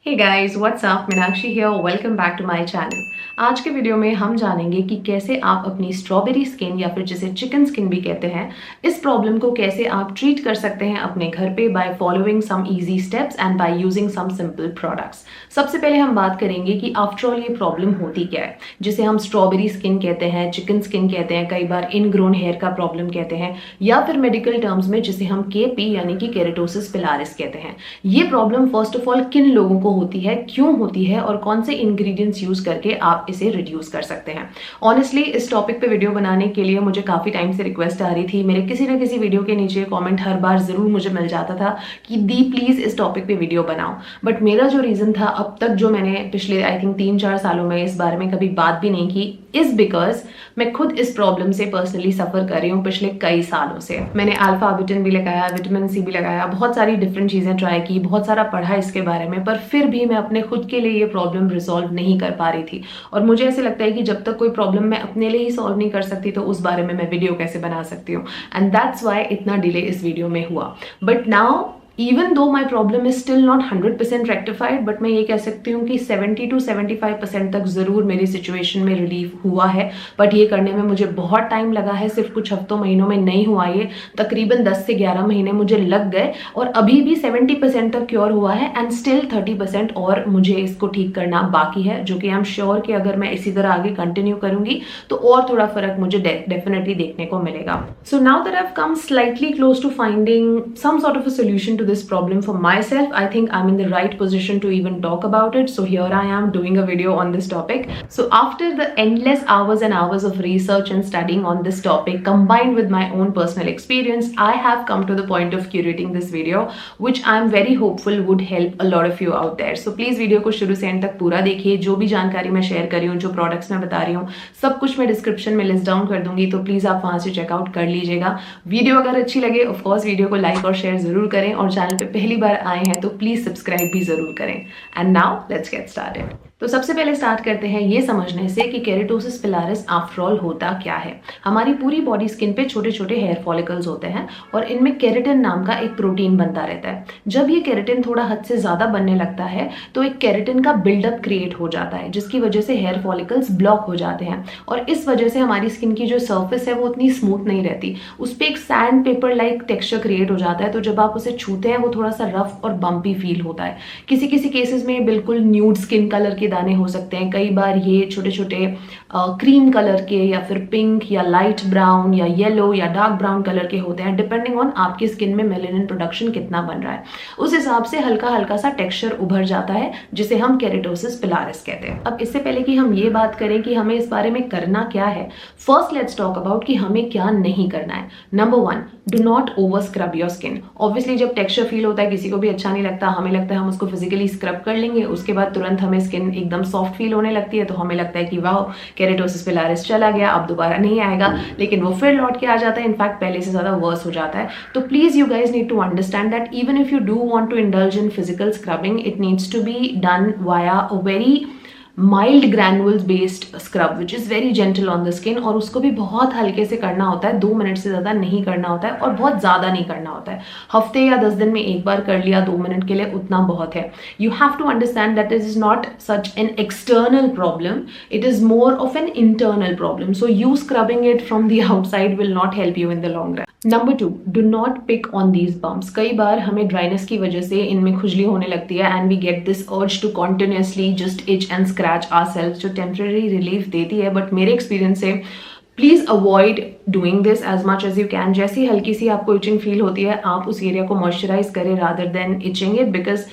Hey guys what's up, Meenakshi here, welcome back to my channel. आज के video में हम जानेंगे कि कैसे आप अपनी स्ट्रॉबेरी स्किन या फिर जिसे चिकन स्किन भी कहते हैं, इस प्रॉब्लम को कैसे आप ट्रीट कर सकते हैं अपने घर पे by following some easy steps and by using some simple products. सबसे पहले हम बात करेंगे कि आफ्टर ऑल ये प्रॉब्लम होती क्या है, जिसे हम स्ट्रॉबेरी स्किन कहते हैं, चिकन स्किन कहते हैं, कई बार इनग्रोन हेयर का प्रॉब्लम कहते हैं, या फिर मेडिकल टर्म्स में जिसे हम केपी यानी कि केरेटोसिस पिलारिस कहते हैं। ये प्रॉब्लम फर्स्ट ऑफ ऑल किन लोगों को होती है, क्यों होती है और कौन से इंग्रेडिएंट्स यूज करके आप इसे रिड्यूस कर सकते हैं। ऑनेस्टली इस टॉपिक पे वीडियो बनाने के लिए मुझे काफी टाइम से रिक्वेस्ट आ रही थी। मेरे किसी ना किसी वीडियो के नीचे कमेंट हर बार जरूर मुझे मिल जाता था कि दी प्लीज इस टॉपिक पे वीडियो बनाओ, बट मेरा जो रीजन था अब तक जो मैंने पिछले आई थिंक 3-4 सालों में इस बारे में कभी बात भी नहीं की, इज बिकॉज मैं खुद इस प्रॉब्लम से पर्सनली सफर कर रही हूँ पिछले कई सालों से। मैंने अल्फा बिटन भी लगाया, विटामिन सी भी लगाया, बहुत सारी डिफरेंट चीजें ट्राई की, बहुत सारा पढ़ा इसके बारे में, पर फिर भी मैं अपने खुद के लिए ये प्रॉब्लम रिजॉल्व नहीं कर पा रही थी। और मुझे ऐसे लगता है कि जब तक कोई प्रॉब्लम मैं अपने लिए ही सॉल्व नहीं कर सकती तो उस बारे में मैं वीडियो कैसे बना सकती हूँ। एंड दैट्स वाई इतना डिले इस वीडियो में हुआ। But now even though my problem is still not 100% rectified, but मैं ये कह सकती हूँ कि 70 to 75% तक जरूर मेरी सिचुएशन में रिलीफ हुआ है। बट ये करने में मुझे बहुत टाइम लगा है, सिर्फ कुछ हफ्तों महीनों में नहीं हुआ, ये तकरीबन 10 से 11 महीने मुझे लग गए और अभी भी 70% तक क्योर हुआ है एंड स्टिल 30% और मुझे इसको ठीक करना बाकी है, जो कि आई एम श्योर कि अगर मैं इसी तरह आगे कंटिन्यू करूंगी तो और थोड़ा फर्क मुझे डेफिनेटली देखने को मिलेगा। So now that I have come slightly close to finding some sort of a solution to this problem for myself, I think I'm in the right position to even talk about it. So here I am doing a video on this topic. So after the endless hours and hours of research and studying on this topic combined with my own personal experience, I have come to the point of curating this video, which I'm very hopeful would help a lot of you out there. So please video को शुरू से and तक पूरा देखिए। जो भी जानकारी मैं शेयर कर रही हूँ, जो प्रोडक्ट्स मैं बता रही हूँ, सब कुछ मैं डिस्क्रिप्शन में लिस्ट डाउन कर दूंगी, तो प्लीज आप वहां से चेकआउट कर लीजिएगा। वीडियो अगर अच्छी लगे ऑफकोर्स वीडियो को लाइक और शेयर जरूर करें, और चैनल पे पहली बार आए हैं तो प्लीज सब्सक्राइब भी जरूर करें। And now let's get started. तो सबसे पहले स्टार्ट करते हैं ये समझने से कि केरेटोसिस पिलारिस आफ्टर ऑल होता क्या है। हमारी पूरी बॉडी स्किन पे छोटे छोटे हेयर फॉलिकल्स होते हैं और इनमें केराटिन नाम का एक प्रोटीन बनता रहता है। जब ये केराटिन थोड़ा हद से ज्यादा बनने लगता है तो एक केराटिन का बिल्डअप क्रिएट हो जाता है, जिसकी वजह से हेयर फॉलिकल्स ब्लॉक हो जाते हैं और इस वजह से हमारी स्किन की जो सर्फेस है वो उतनी स्मूथ नहीं रहती, उस पर एक sand paper like texture create हो जाता है। तो जब आप उसे छूते हैं वो थोड़ा सा रफ और बम्पी फील होता है। किसी किसी केसेस में बिल्कुल न्यूड स्किन कलर के दाने हो सकते हैं, कई बार ये छोटे छोटे क्रीम कलर के या फिर पिंक या लाइट ब्राउन या येलो या डार्क ब्राउन कलर के होते हैं, डिपेंडिंग ऑन आपकी स्किन में मेलानिन प्रोडक्शन कितना बन रहा है। उस हिसाब से हल्का हल्का सा टेक्सचर उभर जाता है, जिसे हम केरेटोसिस पिलारिस कहते हैं। अब इससे पहले कि हम ये बात करें कि हमें इस बारे में करना क्या है, फर्स्ट लेट्स टॉक अबाउट कि हमें क्या नहीं करना है। Number 1, do not over scrub your skin. Obviously जब टेक्सचर फील होता है किसी को भी अच्छा नहीं लगता, हमें लगता है हम उसको फिजिकली स्क्रब कर लेंगे, उसके बाद तुरंत हमें स्किन एकदम सॉफ्ट फील होने लगती है, तो हमें लगता है कि वाह केरेटोसिस पिलारिस चला गया, अब दोबारा नहीं आएगा, लेकिन वो फिर लौट के आ जाता है, इनफैक्ट पहले से ज्यादा वर्स हो जाता है। तो please you guys need to understand that even if you do want to indulge in physical scrubbing, it needs to be done via a very mild granules based scrub which is very gentle on the skin, और उसको भी बहुत हल्के से करना होता है, 2 minute से ज्यादा नहीं करना होता है और बहुत ज्यादा नहीं करना होता है। हफ्ते या 10 दिन में एक बार कर लिया 2 मिनट के लिए, उतना बहुत है। You have to understand that this is not such an external problem, it is more of an internal problem. So you scrubbing it from the outside will not help you in the long run. Number 2, do not pick on these bumps. कई बार हमें dryness की वजह से इनमें खुजली होने लगती है and we get this urge to continuously just itch and scratch ourselves, जो टेम्परेरी रिलीफ देती है, बट मेरे एक्सपीरियंस से please avoid doing this as much as you can. जैसी हल्की सी आपको इचिंग फील होती है, आप उस एरिया को मॉइस्चराइज करें rather than itching it, because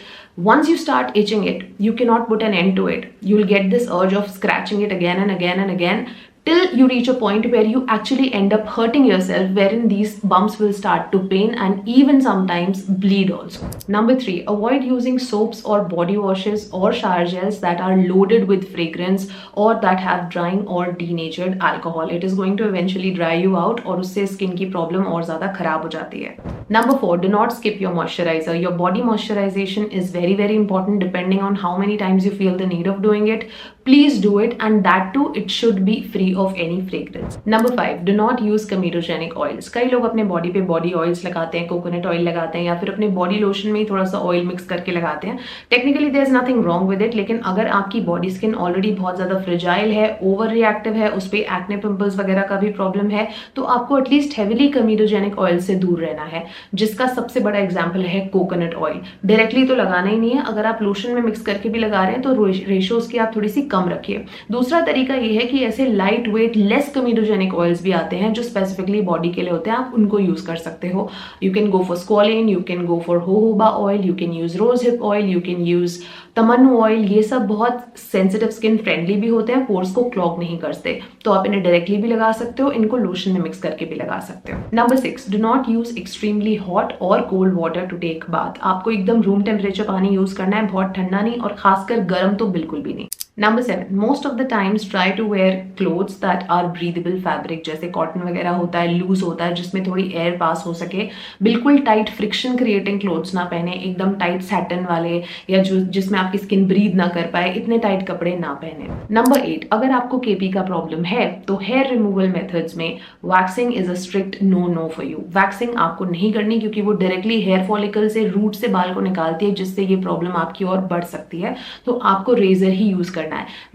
once you start itching it, you cannot put an end to it. You will get this urge of scratching it again and again and again till you reach a point where you actually end up hurting yourself, wherein these bumps will start to pain and even sometimes bleed also. Number 3, avoid using soaps or body washes or shower gels that are loaded with fragrance or that have drying or denatured alcohol. It is going to eventually dry you out और उससे skin की problem और ज्यादा खराब हो जाती है। Number 4, do not skip your moisturizer. Your body moisturization is very very important depending on how many times you feel the need of doing it. Please do it, and that too it should be free of any fragrance. Number 5, do not use comedogenic oils. कई लोग अपने body पे body oils लगाते हैं, coconut oil लगाते हैं या फिर अपने बॉडी लोशन में ही थोड़ा सा ऑयल मिक्स करके लगाते हैं। Technically there is nothing wrong with it, लेकिन अगर आपकी बॉडी स्किन ऑलरेडी बहुत ज्यादा फ्रेजाइल है, ओवर रिएक्टिव है, उस पर एक्ने पिंपल्स वगैरह का भी प्रॉब्लम है, तो आपको एटलीस्ट हेविली कमीटोजेनिक ऑयल से दूर रहना है, जिसका सबसे बड़ा एग्जाम्पल है कोकोनट ऑयल। डायरेक्टली तो लगाना ही नहीं है, अगर आप लोशन में मिक्स करके भी लगा रहे हैं तो रेशो उसकी आप थोड़ी सी कम रखिए। दूसरा तरीका ये है कि ऐसे लाइट वेट लेस कमीटोजेनिक ऑयल्स भी आते हैं जो स्पेसिफिकली बॉडी के लिए होते हैं, आप उनको यूज कर सकते हो। You can go for squalane, you can go for jojoba oil, you can use rose hip oil, you can use tamanu oil. ये सब बहुत सेंसिटिव स्किन फ्रेंडली भी होते हैं, पोर्स को क्लॉग नहीं करते, तो आप इन्हें डायरेक्टली भी लगा सकते हो, इनको लोशन में मिक्स करके भी लगा सकते हो। Number 6, do not use extremely hot और cold water to take bath. आपको एकदम रूम टेम्परेचर पानी यूज करना है, बहुत ठंडा नहीं और खासकर गर्म तो बिल्कुल भी नहीं। Number 7, most of the times try to wear clothes that are breathable fabric, जैसे कॉटन वगैरह होता है, लूज होता है, जिसमें थोड़ी एयर पास हो सके। बिल्कुल टाइट फ्रिक्शन क्रिएटिंग क्लोथ्स ना पहने, एकदम टाइट सैटन वाले या जो जिसमें आपकी स्किन ब्रीद ना कर पाए, इतने टाइट कपड़े ना पहने। नंबर 8, अगर आपको केपी का प्रॉब्लम है तो हेयर रिमूवल मेथड्स में waxing is a strict no for you. Waxing आपको नहीं करनी क्योंकि वो डायरेक्टली हेयर फॉलिकल से रूट से बाल को निकालती है, जिससे ये प्रॉब्लम आपकी और बढ़ सकती है, तो आपको रेजर ही यूज करना है।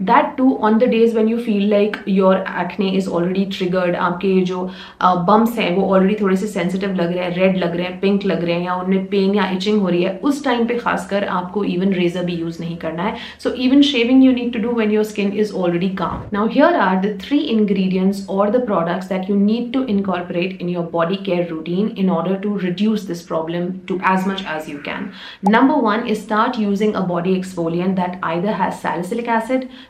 That too on the days when you feel like your acne is already triggered, आपके जो बम्स हैं वो ऑलरेडी थोड़े से सेंसिटिव लग रहे हैं, रेड लग रहे हैं, पिंक लग रहे हैं, या उनमें पेन या इचिंग हो रही है, उस टाइम पे खासकर आपको इवन रेजर भी यूज नहीं करना है। So even shaving you need to do when your skin is already calm. Now here are the 3 ingredients or the products that you need to incorporate in your body care routine in order to reduce this problem to as much as you can. Number 1 is start using a body exfoliant that either has salicylic acid,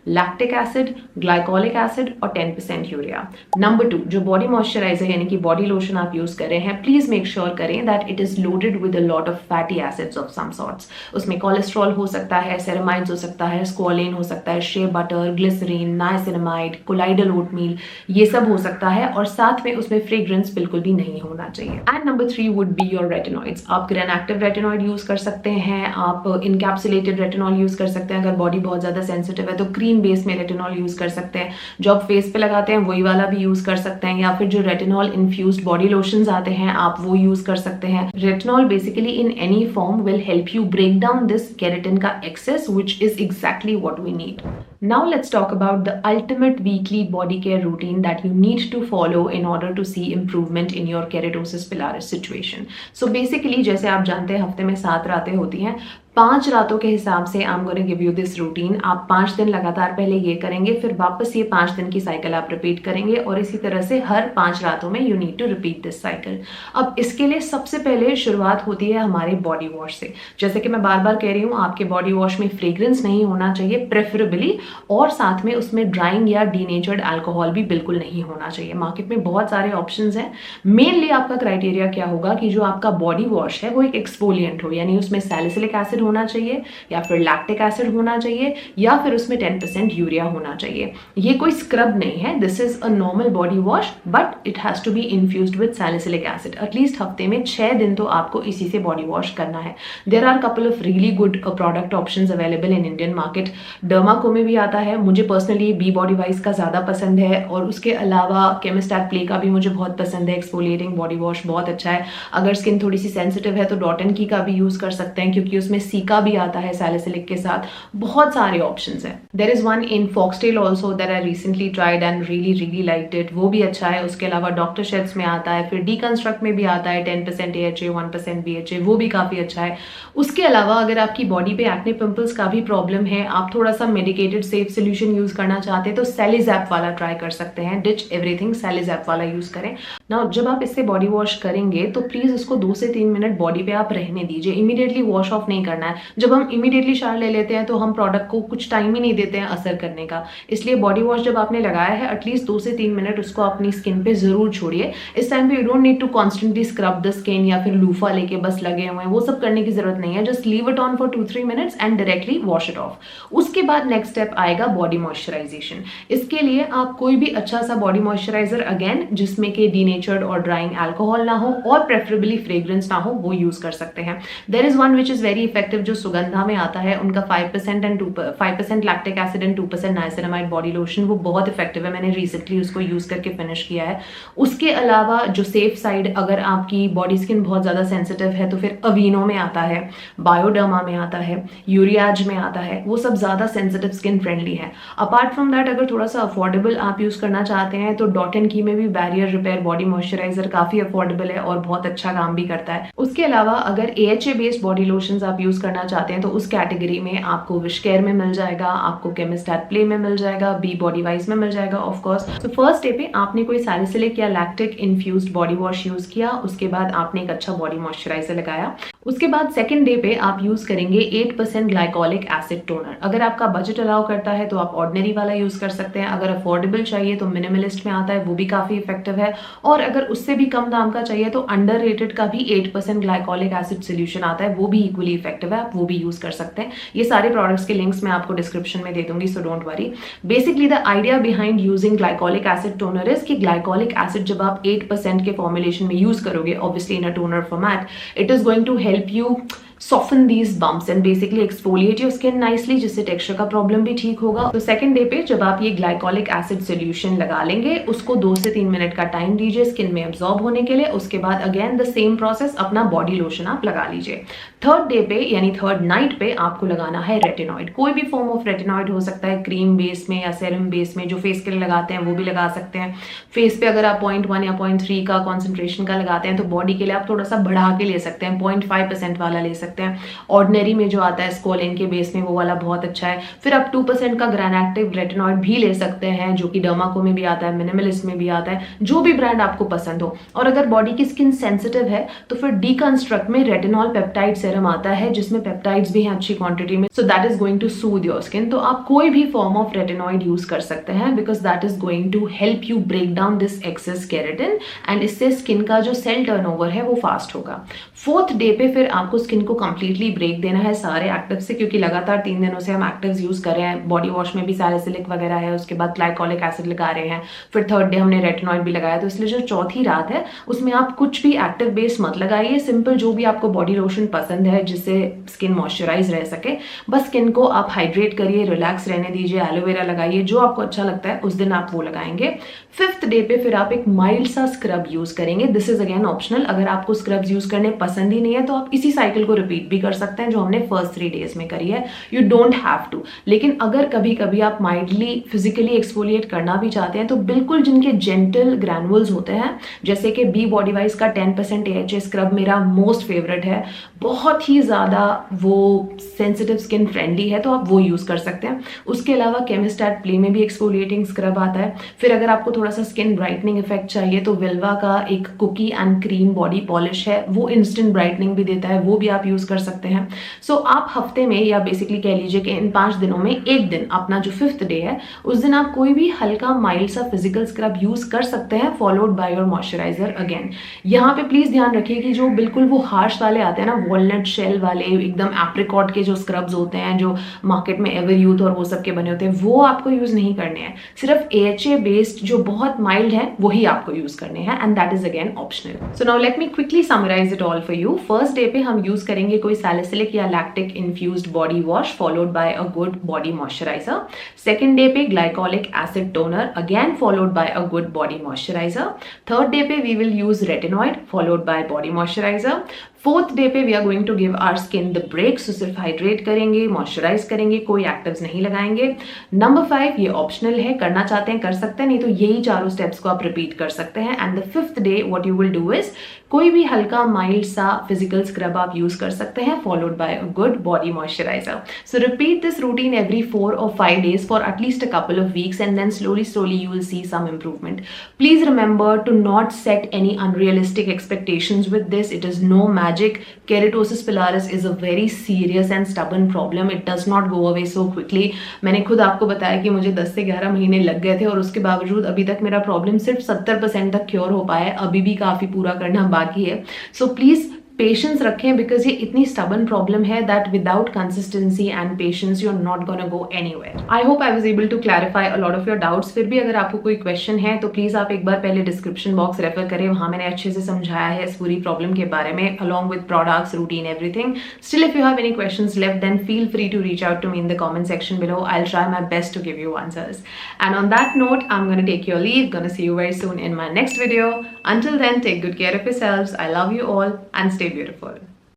lactic acid, glycolic acid और 10% urea. Number 2, जो body moisturiser यानी कि body lotion आप use कर रहे हैं, please make sure करें that it is loaded with a lot of fatty acids of some sorts. उसमें कोलेस्ट्रॉल हो सकता है, सेरेमाइड्स हो सकता है, स्क्वालिन हो सकता है, shea butter, glycerine, niacinamide, colloidal oatmeal, ये सब हो सकता है, और साथ में उसमें फ्रेग्रेंस बिल्कुल भी नहीं होना चाहिए। And number 3 would be your retinoids. आप ग्रेन एक्टिव रेटिनॉइड यूज कर सकते हैं, आप इनकैप्सुलेटेड रेटिनॉल यूज कर सकते हैं, अगर बॉडी बहुत ज्यादा सेंसिटिव है तो क्रीम बेस में रेटिनॉल यूज कर सकते हैं, जो आप फेस पे लगाते हैं वही वाला भी यूज कर सकते हैं, या फिर जो रेटिनॉल इन्फ्यूज्ड बॉडी लोशंस आते हैं आप वो यूज कर सकते हैं। Retinol basically in any form will help you break down this keratin का excess, which is exactly what we need. Now let's talk about the ultimate weekly body care routine that you need to follow in order to see improvement in your keratosis pilaris situation. So basically जैसे आप जानते हैं हफ्ते में 7 रातें होती हैं, 5 रातों के हिसाब से I am going to give you this routine. आप 5 दिन लगातार पहले ये करेंगे, फिर वापस ये 5 दिन की साइकिल आप रिपीट करेंगे, और इसी तरह से हर 5 रातों में you need to repeat this cycle. अब इसके लिए सबसे पहले शुरुआत होती है हमारे बॉडी वॉश से। जैसे कि मैं बार बार कह रही हूँ, आपके बॉडी वॉश में फ्रेग्रेंस नहीं होना चाहिए प्रेफरेबली, और साथ में उसमें ड्राइंग या डीनेचर्ड अल्कोहल भी बिल्कुल नहीं होना चाहिए। मार्केट में बहुत सारे ऑप्शंस हैं। मेनली आपका क्राइटेरिया क्या होगा कि जो आपका बॉडी वॉश है वो एक एक्सफोलिएंट हो, यानी उसमें सैलिसिलिक एसिड होना चाहिए, या फिर लैक्टिक एसिड होना चाहिए, या फिर उसमें 10% यूरिया होना चाहिए। ये कोई स्क्रब नहीं है, this is a normal body wash, but it has to be infused with salicylic acid. At least हफ्ते में 6 दिन तो आपको इसी से बॉडी वॉश करना है। There are couple of really good product options available in Indian market. Dermaco में भी आता है, मुझे पर्सनली बी बॉडी वाइज का ज्यादा पसंद है, और उसके अलावा केमिस्टैट प्ले का भी मुझे बहुत पसंद है। एक्सफोलिएटिंग बॉडी वॉश बहुत अच्छा है। अगर स्किन थोड़ी सी सेंसिटिव है तो डॉटन की का भी यूज कर सकते हैं, क्योंकि उसमें सीका भी आता है सैलिसिलिक के साथ। बहुत सारे ऑप्शंस हैं। There is one in Foxtale also that I recently tried and really liked it, वो भी अच्छा है। उसके अलावा डॉक्टर शेड्स में आता है, फिर डीकंस्ट्रक्ट में भी आता है 10% AHA 1% BHA, वो भी काफी अच्छा है। उसके अलावा अगर आपकी बॉडी पे एक्ने पिंपल्स का भी प्रॉब्लम है, आप थोड़ा सा मेडिकेटेड सेफ सोल्यूशन यूज करना चाहते हैं, तो सेलिजैप वाला ट्राई कर सकते हैं। डिच एवरीथिंग, सेलिजैप वाला यूज करें। नाउ जब आप इससे बॉडी वॉश करेंगे तो प्लीज उसको 2 से 3 मिनट बॉडी पे आप रहने दीजिए, इमीडिएटली वॉश ऑफ नहीं करना है। जब हम इमीडिएटली शावर ले लेते हैं तो हम प्रोडक्ट को कुछ टाइम ही नहीं देते हैं असर करने का। इसलिए बॉडी वॉश जब आपने लगाया है, एटलीस्ट 2 से 3 मिनट उसको अपनी स्किन पे जरूर छोड़िए। इस टाइम पे you don't need to constantly scrub the skin या फिर लूफा लेके बस लगे हुए हैं, वो सब करने की जरूरत नहीं है। Just leave it on for 2-3 minutes and directly wash it of. उसके बाद नेक्स्ट स्टेप आएगा बॉडी मॉइस्चराइजेशन। इसके लिए आप कोई भी अच्छा सा बॉडी मॉइस्चराइजर, अगेन जिसमें कि डीनेचर्ड और ड्राइंग अल्कोहल ना हो और प्रेफरेबली फ्रेग्रेंस ना हो, वो यूज कर सकते हैं। There is one which is very effective effective जो सुगंधा में आता है, उनका 5% and 5% lactic acid and 2% niacinamide body lotion, वो बहुत इफेक्टिव है। मैंने रिसेंटली उसको यूज करके फिनिश किया है। उसके अलावा जो सेफ साइड, अगर आपकी बॉडी स्किन बहुत ज्यादा सेंसिटिव है तो फिर अवीनो में आता है, बायोडर्मा में आता है, यूरियाज में आता है, वो सब ज्यादा सेंसिटिव स्किन फ्रेंडली है। अपार्ट फ्रॉम दैट, अगर थोड़ा सा अफोर्डेबल आप यूज करना चाहते हैं तो डॉट एंड की में भी बैरियर रिपेयर बॉडी मॉइस्चराइजर काफी अफोर्डेबल है और बहुत अच्छा काम भी करता है। उसके अलावा अगर AHA बेस्ड बॉडी लोशंस आप यूज करना चाहते हैं तो उस कैटेगरी में आपको विश केयर में मिल जाएगा, आपको केमिस्ट एट प्ले में मिल जाएगा, बी बॉडी वाइज में मिल जाएगा ऑफ कोर्स। तो फर्स्ट डे पे आपने कोई सैलिसिलिक या lactic infused body wash use किया, उसके बाद आपने एक अच्छा बॉडी मॉइस्चराइजर लगाया। उसके बाद सेकंड डे पे आप यूज करेंगे 8% ग्लाइकोलिक एसिड टोनर। अगर आपका बजट अलाउ करता है तो आप ऑर्डिनरी वाला यूज कर सकते हैं, अगर अफोर्डेबल चाहिए तो मिनिमलिस्ट में आता है, वो भी काफी इफेक्टिव है, और अगर उससे भी कम दाम का चाहिए तो अंडररेटेड का भी 8% ग्लाइकोलिक एसिड सोल्यूशन आता है, वो भी इक्वली इफेक्टिव है, आप वो भी यूज कर सकते हैं। ये सारे प्रोडक्ट्स के लिंक्स मैं आपको डिस्क्रिप्शन में दे दूंगी, so don't worry. Basically the idea behind using glycolic acid toner is कि ग्लाइकोलिक एसिड जब आप 8% के फॉर्मुलेशन में यूज करोगे, obviously in a toner format, it is going to help you soften these bumps and basically exfoliate your skin nicely, जिससे texture का problem भी ठीक होगा। तो सेकंड डे पे जब आप ये ग्लाइकोलिक एसिड सोल्यूशन लगा लेंगे, उसको 2 से 3 मिनट का टाइम दीजिए स्किन में एब्जॉर्ब होने के लिए। उसके बाद अगेन द सेम प्रोसेस, अपना बॉडी लोशन आप लगा लीजिए। थर्ड डे पे यानी थर्ड नाइट पे आपको लगाना है रेटिनॉइड। कोई भी फॉर्म ऑफ रेटिनॉइड हो सकता है, क्रीम बेस में या सेरम बेस में, जो फेस के लिए लगाते हैं वो भी लगा सकते हैं। फेस पे अगर आप 0.1 या 0.3 का कॉन्सेंट्रेशन का लगाते हैं तो बॉडी के लिए आप थोड़ा सा बढ़ा के ले सकते हैं, 0.5% वाला ले सकते हैं। ऑर्डिनरी में जो आता है स्कोलिन के बेस में, वो वाला बहुत अच्छा है। फिर आप 2% का ग्रैन एक्टिव रेटिनॉइड भी ले सकते हैं, जो कि डर्माको में भी आता है, मिनिमलिस्ट में भी आता है, जो भी ब्रांड आपको पसंद हो। और अगर बॉडी की स्किन सेंसिटिव है तो फिर डीकंस्ट्रक्ट में रेटिनॉल पेप्टाइड सेरम आता है, जिसमें पेप्टाइड्स भी हैं अच्छी क्वांटिटी में, so that is going to soothe your skin. तो आप कोई भी फॉर्म ऑफ रेटिनॉइड यूज कर सकते हैं, because that is going to help you break down this excess keratin, and इससे स्किन का जो सेल टर्नओवर है वो फास्ट होगा। फोर्थ डे पे फिर आपको स्किन को कंप्लीटली ब्रेक देना है सारे एक्टिव से, क्योंकि लगातार 3 दिनों से हम एक्टिव्स यूज कर रहे हैं। बॉडी वॉश में भी सैलिसिलिक वगैरह है, उसके बाद ग्लाइकोलिक एसिड लगा रहे हैं, फिर थर्ड डे हमने रेटिनॉइड भी लगाया। तो इसलिए जो चौथी रात है उसमें आप कुछ भी एक्टिव बेस मत लगाइए, सिंपल जो भी आपको बॉडी लोशन पसंद है जिससे स्किन मॉइस्चराइज रह सके, बस स्किन को आप हाइड्रेट करिए, रिलैक्स रहने दीजिए, एलोवेरा लगाइए, जो आपको अच्छा लगता है उस दिन आप वो लगाएंगे। फिफ्थ डे पे फिर आप एक माइल्ड सा स्क्रब यूज करेंगे। दिस इज अगेन ऑप्शनल, अगर आपको स्क्रब्स यूज करने पसंद ही नहीं है तो आप इसी साइकिल को रिपीट भी कर सकते हैं जो हमने फर्स्ट 3 डेज में करी है, यू डोंट हैव टू। लेकिन अगर कभी कभी आप माइल्डली फिजिकली एक्सफोलिएट करना भी चाहते हैं तो बिल्कुल जिनके जेंटल ग्रैनुअल्स होते हैं, जैसे कि बी बॉडी वाइज का 10% AHA स्क्रब मेरा मोस्ट फेवरेट है, बहुत ही ज्यादा वो सेंसिटिव स्किन फ्रेंडली है, तो आप वो यूज कर सकते हैं। उसके अलावा केमिस्ट एट प्ले में भी एक्सफोलिएटिंग स्क्रब आता है। फिर अगर आपको थोड़ा सा स्किन ब्राइटनिंग इफेक्ट चाहिए तो विल्वा का एक cookie and cream body polish है, वो इंस्टेंट ब्राइटनिंग भी देता है, वो भी आप यूज कर सकते हैं। सो आप हफ्ते में या बेसिकली कह लीजिए कि इन 5 दिनों में एक दिन, अपना जो 5th डे है उस दिन आप कोई भी हल्का माइल्ड सा फिजिकल स्क्रब यूज कर सकते हैं, followed by your moisturiser again. यहाँ पे प्लीज ध्यान रखिए कि जो बिल्कुल वो हार्श वाले आते हैं ना, वॉलनट शेल वाले, एकदम एप्रिकॉट के जो स्क्रब्स होते हैं जो मार्केट में एवर यूथ और वो सब के बने होते हैं, वो आपको यूज नहीं करने हैं। सिर्फ AHA बेस्ड जो बहुत माइल्ड है वही आपको यूज करने हैं, and that is again optional. So now let me quickly summarise it all for you. First day पे हम यूज करेंगे कोई सैलिसिलिक या lactic infused body wash, followed by a good body moisturiser. Second day पे glycolic acid toner, again followed by a good body moisturiser. Third day पे we will use retinoid, followed by body moisturiser. Fourth day पे we are going to give our skin the break, सो सिर्फ hydrate करेंगे, moisturise करेंगे, कोई actives नहीं लगाएंगे। Number 5 ये optional है, करना चाहते हैं कर सकते हैं, नहीं तो यही चारों स्टेप्स को आप रिपीट कर सकते हैं। And the 5th day what you will do is कोई भी हल्का माइल्ड सा फिजिकल स्क्रब आप यूज कर सकते हैं, followed by a good body moisturiser. So repeat this routine every 4 or 5 days for at least a couple of weeks, and then slowly you will see some improvement. Please remember to not set any unrealistic expectations with this. It is no magic. Keratosis pilaris is a very serious and stubborn problem. It does not go away so quickly. मैंने खुद आपको बताया कि मुझे 10 से 11 महीने लग गए थे और उसके बावजूद अभी तक मेरा प्रॉब्लम सिर्फ 70% तक क्योर हो पाया है, अभी भी काफी पूरा करना बाकी है। सो प्लीज पेशेंस रखें बिकॉज ये इतनी स्टबन प्रॉब्लम है that without consistency and patience you are not gonna go anywhere. I hope I was able to clarify a lot of your doubts. फिर भी अगर आपको कोई क्वेश्चन है तो प्लीज आप एक बार पहले डिस्क्रिप्शन बॉक्स रेफर करें, वहां मैंने अच्छे से समझाया है इस पूरी प्रॉब्लम के बारे में along with products, routine, everything. Still, if you have any questions left, then feel free to reach out to me in the comment section below. I'll try my best to give you answers. And on that note, I'm gonna take your leave. Gonna see you very soon in my next video. Until then, take good care of yourselves. I love you all and stay beautiful.